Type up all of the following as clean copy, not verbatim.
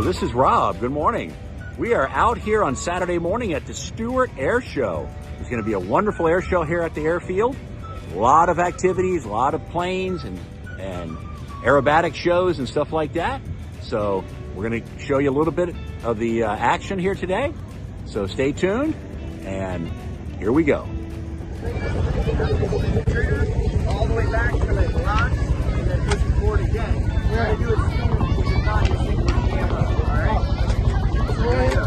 this is Rob. Good morning. We are out here on Saturday morning at the STUART Air Show. There's going to be a wonderful air show here at the airfield. A lot of activities, a lot of planes and aerobatic shows and stuff like that. So we're going to show you a little bit of the action here today. So stay tuned, and here we go. All the way back to the block and then push it forward again. Try to do it smooth with your thigh, just with the camera. Alright? So there you go.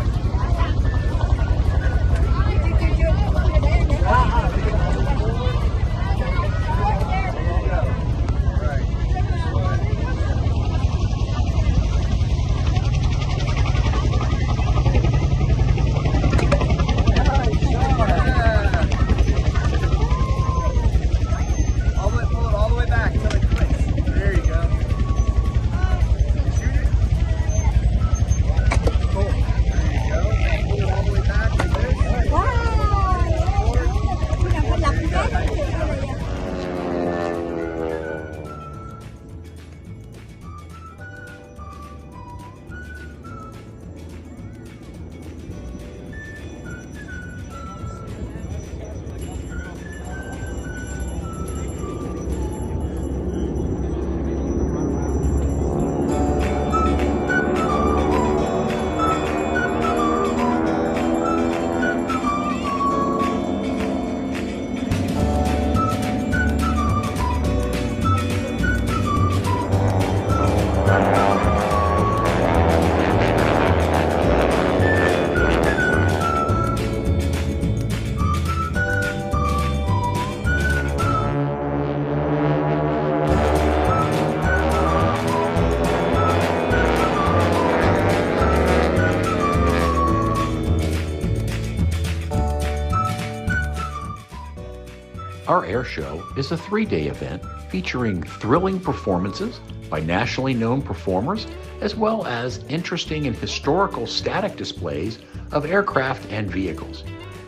Our air show is a 3-day event featuring thrilling performances by nationally known performers, as well as interesting and historical static displays of aircraft and vehicles.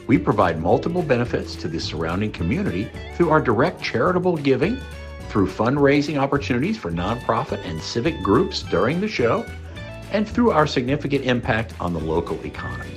We provide multiple benefits to the surrounding community through our direct charitable giving, through fundraising opportunities for nonprofit and civic groups during the show, and through our significant impact on the local economy.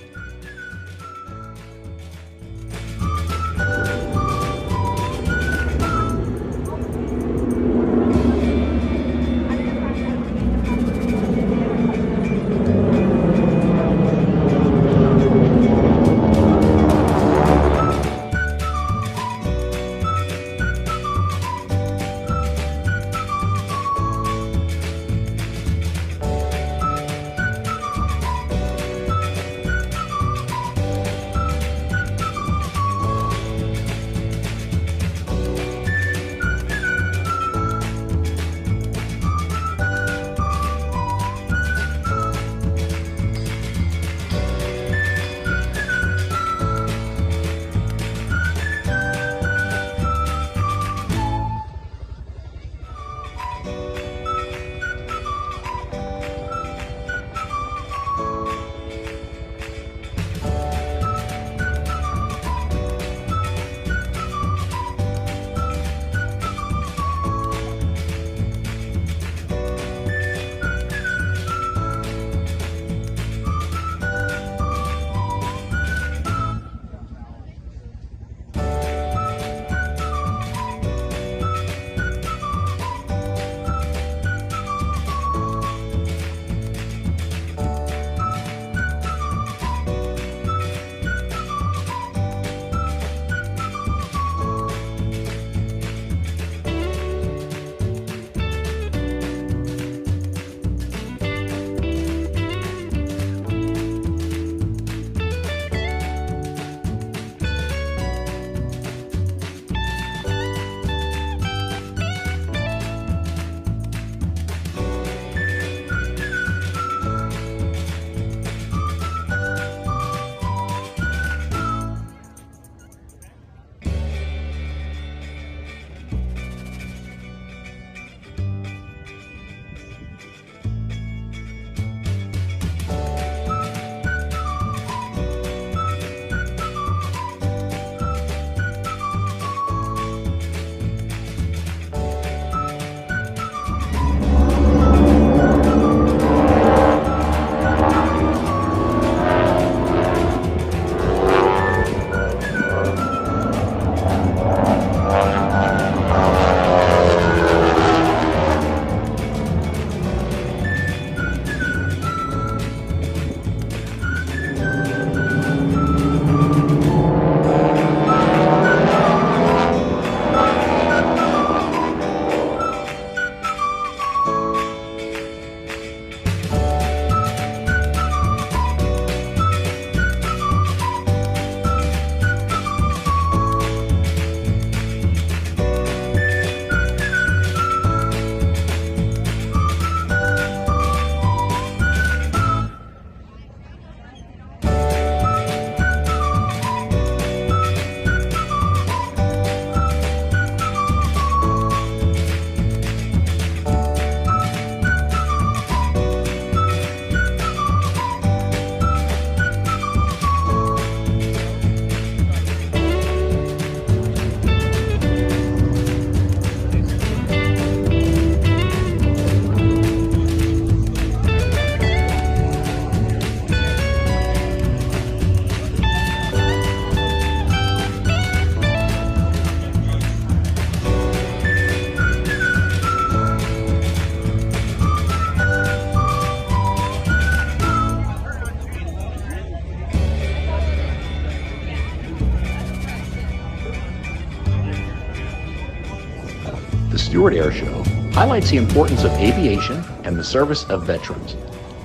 STUART Air Show highlights the importance of aviation and the service of veterans.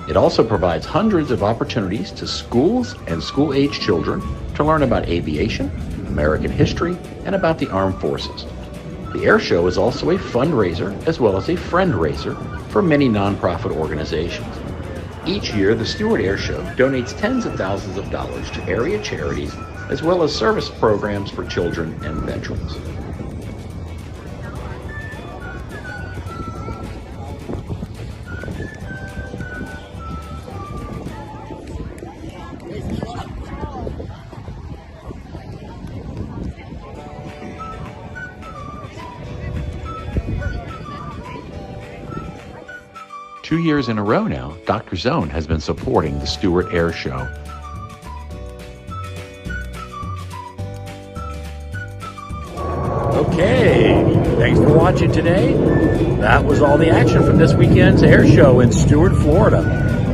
It also provides hundreds of opportunities to schools and school-age children to learn about aviation, American history, and about the armed forces. The Air Show is also a fundraiser as well as a friend raiser for many nonprofit organizations. Each year, the STUART Air Show donates tens of thousands of dollars to area charities as well as service programs for children and veterans. Two years in a row now, Dr. Zone has been supporting the STUART Air Show. Okay, thanks for watching today. That was all the action from this weekend's air show in Stuart, Florida.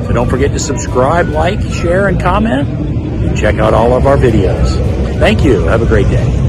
So don't forget to subscribe, like, share, and comment. And check out all of our videos. Thank you. Have a great day.